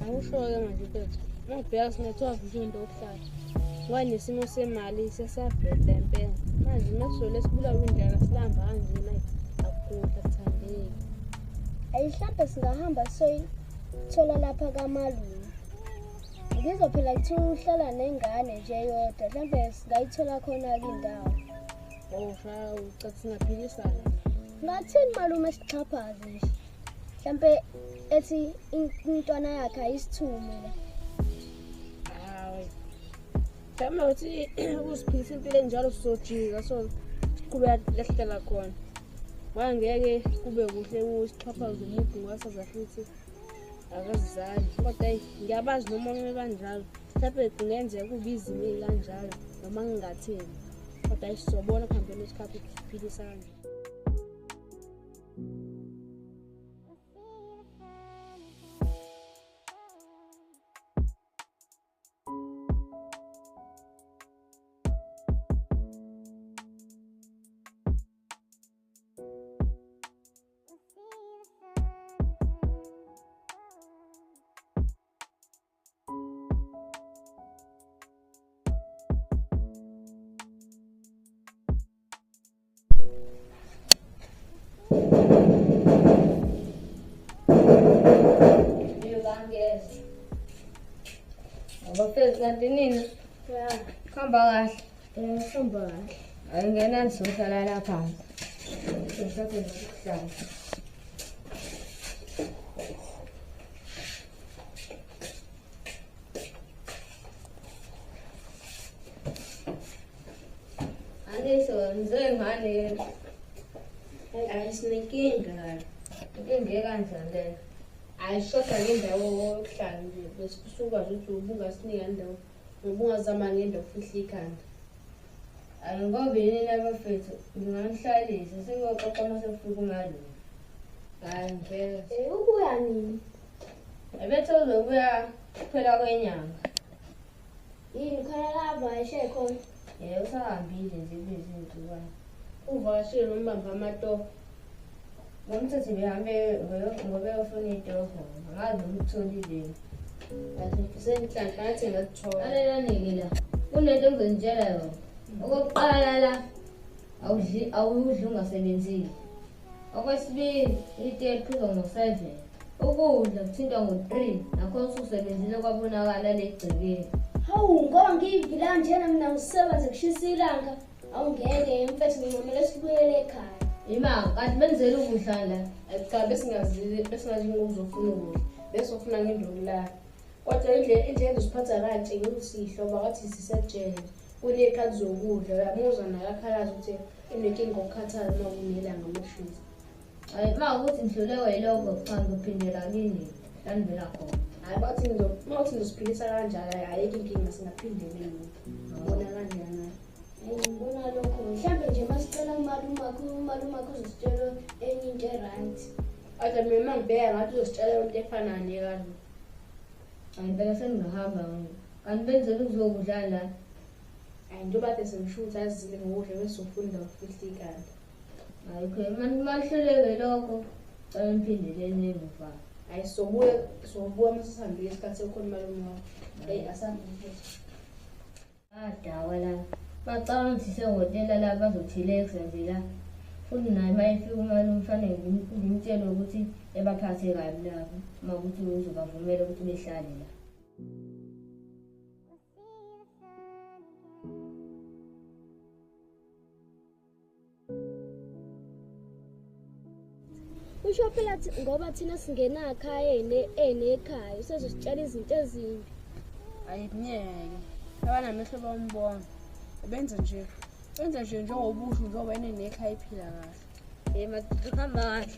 Awusho-ke manje mfethu. Ngibheka sine-12 into okuhlala. Ngoba nesimo semali sesabheda impela. Manje makusole sibulawe indlela silamba kanjena akukudla sithandeki. Ayihlambe singahamba soyithola lapha kaMalume. Ngizophela kuthi uhlala nengane nje yodwa, mhlawumbe singayithola khona-ke indawo. Shawu, ucathi singaphilisana. Ngathini malume sixhaphaze nje? Mhlawumbe ethi intwana yakhe ayisithume la. Hayi. Mhlawumbe uthi usiphilisa impilo enjalo sizojika so siqhubeka lehlela khona. Ngeke kube kuhle usixhaphaze umuntu ngoba futhi akazizali. Kodwa ngiyabazi noma kanjalo. Mhlawumbe kungenzeka kube izimo kanjalo noma ngingatheni. Kodwa sizobona kuhambela isikhathi ukusiphilisa kanje. Abafezi kanti nini? Ya, Khamba kahle. ngihamba kahle. Ayingena nizohlala lapha. Ngizathe ngokuhlala. Aniso ngizengane. Ayisinenkinga. Inkinga kanjani le? Ayishoda ngendawo yokuhlala nje bese kusukwazi ukuthi ubungasinika indawo ngobungazama ngendawo ofihla ikhanda. Angingobini nabafethu nginganihlalisa sengoqoqa masefika ngalo. Hayi ngeke. Ubuya nini? Ebethe uzobuya kuphela kwenyanga. Yini khona lapha ayishe khona? Usahambile nje kuyizinto. Uvakashile nombamba amatoho. Ngomthetho behambe ngobe ufuna itoho. Angazi ukutholile. Senhlanhla ngathi ngathola. Alelani la. Kunento engizonitshela yona. Okokuqala la awudli ungasebenzile. Okwesibili ite phuzo ngo7. Ukudla kuthinta ngo3 nakho ususebenzile kwabonakala legcikeni. Hawu ngoba ngivila njena mina ngisebenza kushisa ilanga. Awungeke mfethu ngimamele sibuyele ekhaya. Ima kanti benzele ukudla la. Cha besingazi ngokuzofuna ukudla. Bese ufuna ngendolula. Kodwa indlela ezosiphatha kanje ngusihloba ngathi sisejele. Kunekhathi zokudla uyamuzwa nakakhalaza ukuthi inenkinga ngokukhathala uma kunelanga amashisa. Hayi ukuthi ngihlulewe yiloko kuhambe uphindela kini landela khona. Hayi bathi ngizosiphilisa kanjalo ayikho inkinga singaphindele ngibona kanjani. Ngibona lokho mhlawumbe nje masicela umalumakho uzositshela enye into right. Kodwa mina ngibheka ngathi uzositshela into efana nekalo. Hayi phela sengihamba kanti benzele ukuzokudla la. Hayi njengoba besengisho ukuthi azizile ngokudla bese ufunda ukufihla ikhanda. Hayi manihluleke lokho cela niphindeleni emuva. Hayi sobuya masihambile isikhathi sekhona malume wakho. Hey asambe mfethu. Dawa la. Bacala ukuthi sehotela la bazothileka nje la. Futhi naye mayefika umalume ufanele ngimtshele ukuthi ebaphathe kabi lapho. Makuthi uzobavumela ukuthi behlale la. Usho phela ngoba thina singena ekhaya enekhaya usezositshela izinto ezimbi. Ayikunyeke. Abana amehlo bambona. Benza nje njengobusho njengoba nekhaya iphila kahle. Makhamba kahle.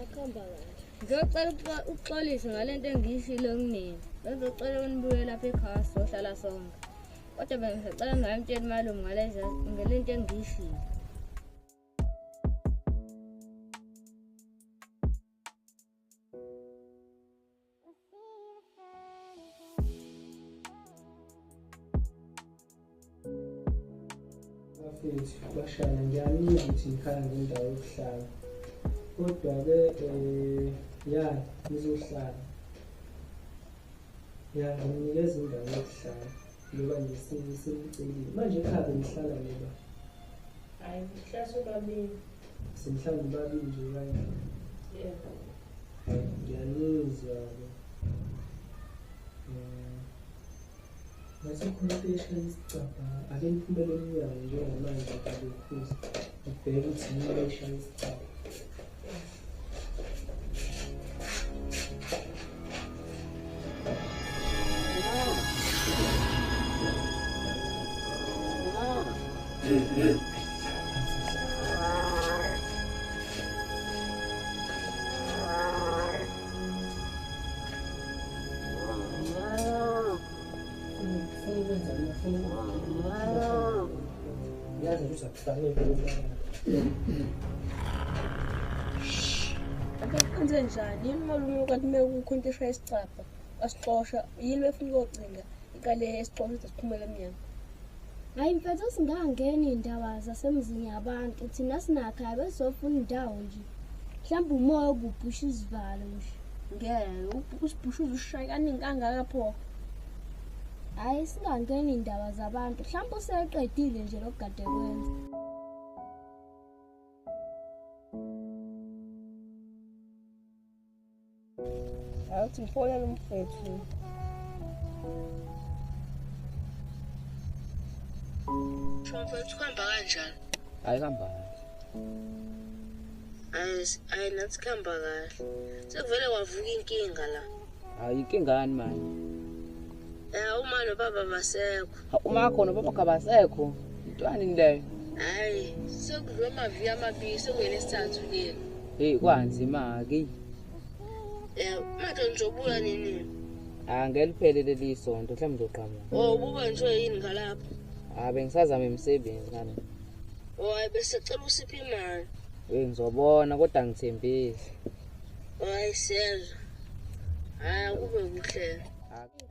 Akhamba kahle. Ngiyocela uxolise ngalento engiyishilo kunini. Bezocela unibuye lapha ekhaya sohlala sonke. Kodwa bengicela ngayimtshela malume ngalento engiyishilo. Bafethu bashana ngiyaniza ukuthi ngikhaya ngendawo yokuhlala. Kodwa ke ya ngizohlala. Ya, nginikeza indawo yokuhlala. Ngoba nje sengicebile. Manje ekhaya bengihlala ngoba Hayi, kuhlaso babili. simhlawumbe babili nje kanje. Yebo. Ngiyanizwa-ke. Ngasekhona into eshaya isicabha. Ake niphumele emnyango njengamanje ngabekhuza. Ngibheke ukuthi yini le eshaya isicabha. Yazi ukuthi akufanele ukubana Akwenze njani? Yini malume kanti mekukho into eshaya isicabha? Asixosha. Yini befuna ukuyocinga ikale esixosha siphumele emnyango? Hayi mfethu singangena iy'ndaba zasemzini yabantu thina sinakhaya besizofuna indawo nje. Mhlawumbe umoya ububhusha izivalo nje. Ngeke usibhushuze ushaye kaningi kangaka pho. Hayi singangena iy'ndaba zabantu. Mhlawumbe useqedile nje lokugade kwenza. Awuthi ngifonele umfethu. Mfethu kuhamba kanjani? Hayi hamba. Hayi nathi kuhamba kahle. Sekuvele wavuka inkinga la. Hayi inkinga yani manje? Uma nobaba basekho. Uma khona baba kabasekho. Intwani leyo? Hayi, sekudlula amavi amabili sekungena esithathu leli. Hey kwanzima ke. Manje njobula nini? Ngeliphele leli sonto mhlawumbe ngizoqhamuka. Ububa nje yini ngalapha? Bengisazama imisebenzi ngane. Hayi bese cela usiphi imali. Ngizobona kodwa ngithembise. Hayi siyezwa. Hayi kube kuhle.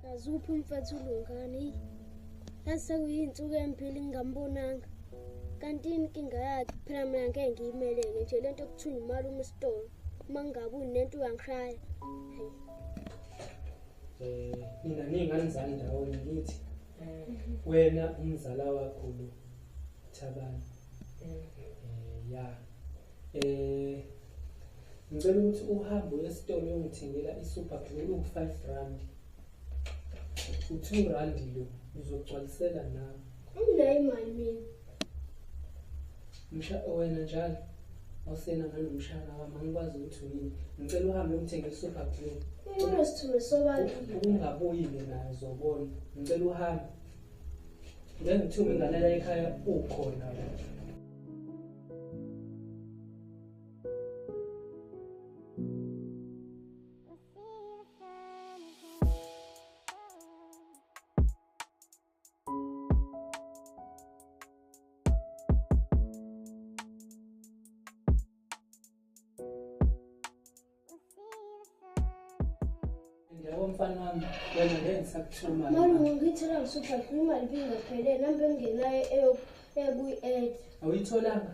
Ngazuphi umfethu ulungani? Yasekuyinsuku empili ngingambonanga. Kanti inkinga yakhe phela mina ngeke ngiyimeleke nje lento yokuthunya imali umsitolo. Uma ngabe unento uyangishaya. Mina ningane zami ndawonye ngithi wena umzala wakho lo Thabani. Ya. Ngicela ukuthi uhambe esitolo uyongithengela iSuper Glue u5 rand. U2 rand lo uzogcwalisela nawe. Unayo imali mina. Wena njalo awusena nanomshana wami angikwazi ukuthi yini. Ngicela uhambe uyongithengela iSuper Glue. Unesithume sobantu. Ungaboyile naye uzobona. Ngicela uhambe. Ngeke ngithume ngalela ekhaya ukhona la. Yabo mfana wami wena ngeke ngisakuthuma. Malume ngithela ngiSuper Glue imali ingaphelele nambe engenayo ebuyi-add. Awuyitholanga?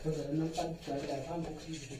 Kodwa nomfana ujwayele hamba ukuthi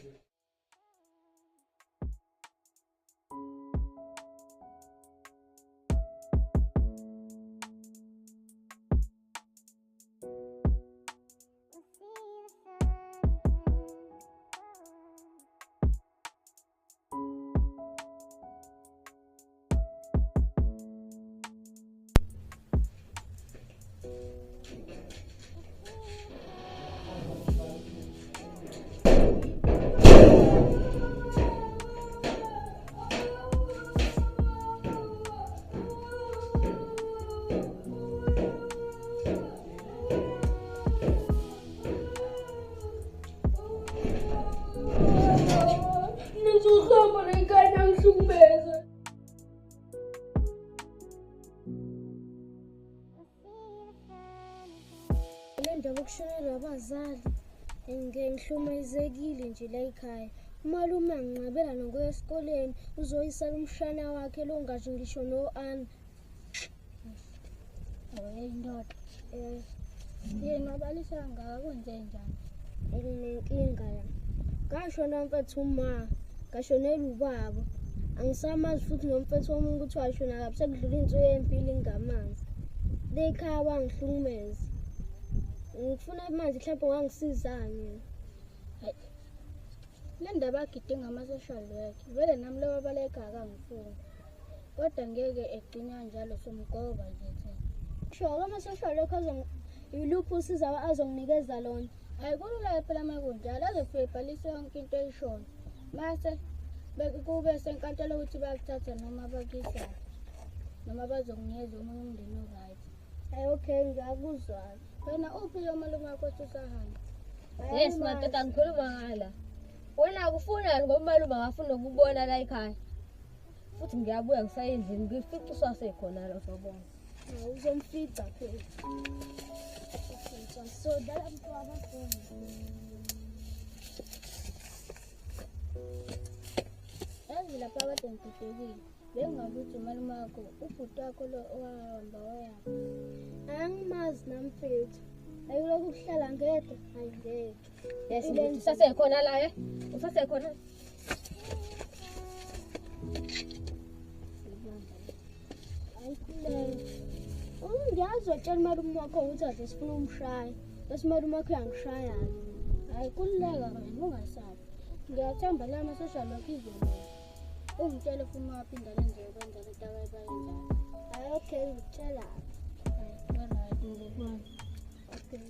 Ukushonela abazali ngihlukumezekile nje la ekhaya. Umalume anginqabela nokuya esikoleni uzoyisala umshana wakhe lo ngasho ngisho no-Ana. Indoda yena balisa ngaka kwenze njani? Nginenkinga la. Ngasho namfethu uma ngashonela ubaba. Angisamazi futhi nomfethu wami ukuthi washona kabi sekudlula insuku empili ngamanzi. Lekhaya bangihlukumeza. Ngifuna manje mhlawumbe ungangisizani. Le ndaba agidinga ama-social worker vele nami laba baleka akangifuni kodwa ngeke egcina njalo somgoba nje thina. Sho ama-social worker yiluphi usiza azonginikeza lona? Hayi kulula phela makunjalo azofika ebhalise yonke into eyishona mase kube senkantolo ukuthi bakuthatha noma bakisa noma bazokunikeza omunye umndeni o-right. Hayi okay ngiyakuzwa. Wena uphi lo malume wakho usahamba? Yes madoda ngikhuluma ngala. Wena akufuna ngoba malume angafuna ukubona la ekhaya. Futhi ngiyabuya ngisayendlini ngifica usasekhona la sobona. Uzomfica phela. So dala mtu abafundi. Yazi lapha kade ngididekile bengakuthi malume wakho ubhuti wakho lo owahamba wayaphi. Angimazi namfethu. Ayilokhu kuhlala ngedwa hayi ngeke. Yes ngithi usasekhona la usasekhona. Ayikhuleke. Ngiyazi watshela malume wakho ukuthi ade sifuna umshaya. Bese malume wakho uyangishaya. Hayi kululeka wena ungasabi. Ngiyathemba la ama-social worker izona. Ungitshele futhi waphinda lenze ukwenza lento abayenzayo. Hayi okay ngitshela. Alright ngokubona. Okay.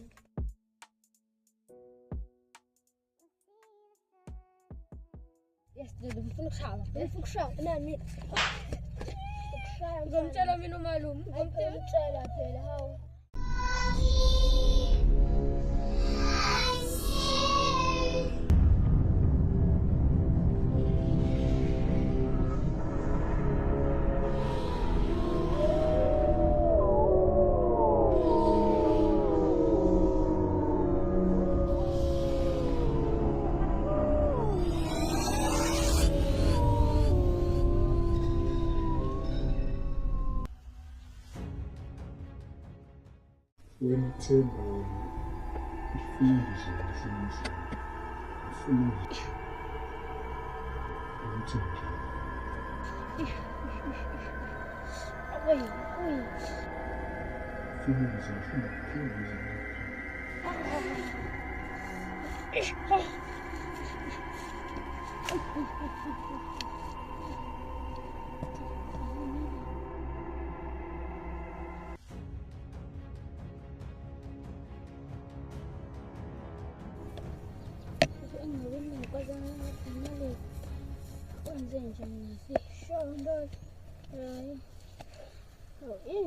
Yes ngifuna ukushaya. Bese ukushaya nami. Ukushaya Ngomtshela mina umalume. ngomtshela phela hawu. When it's in it feels inside. Feel it. It's in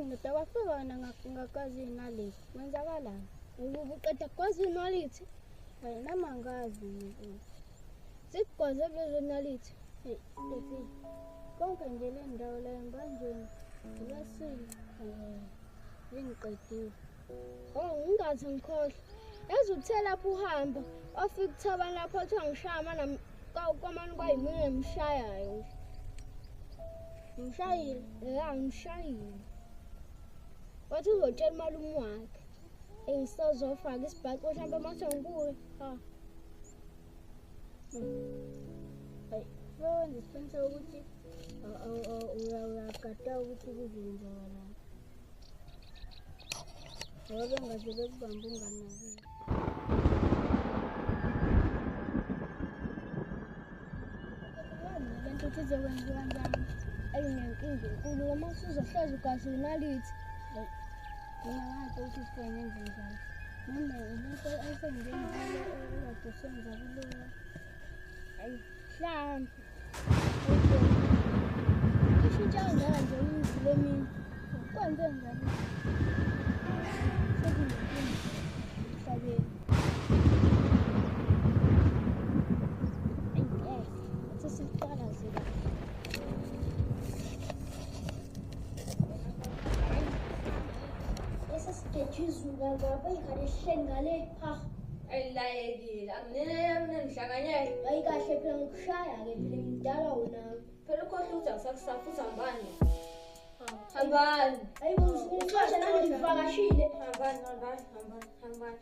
Ngidabafika wena ngakazi nalezi kwenzakalani Ubuqeda kwazi nalithi. hayi nami angazi Sikwaze lezo nalithi. efi konke nje le ndawo leyo nganjeni ngilasile ngiqedile Ungathi ngikhohle. Yazi uthe lapho uhamba ofika uthaba lapho athi angishaya mana kwamani kwayimini emshayayo. ngishayile Angishayile. Wathi uzotshela malume wakhe. Engisazofaka isibhaco mhlawumbe mase ngibuye. hayi wenza isiqiniseko ukuthi uyagada ukuthi kuzoyenzakalani ngoba bengaze bekubambe unganakile. Lento ukuthi izokwenziwa kanjani ayinenkinga enkulu uma usuzohlezi ugazi nalithi mina ngathi ukuthi sifanye nje njalo noma into ayisengenzile ekade senza kulula Ayi mhlawumbe. ishintsha kanjani nje imizile mina kwenze njani sekunenkinga emhlabeni. Sesiqala zila. Esasigetshizula ngaba ingane ehlengale Ayilayekile anginene ngihlanganyela. Hayi kahle phela ngikushaya ke phela ngidala wona. Phela ukhohle ukuthi akusakusafuthi hambani. Hambani. Hayi ngizixoxa nami ngivakashile. Hambani.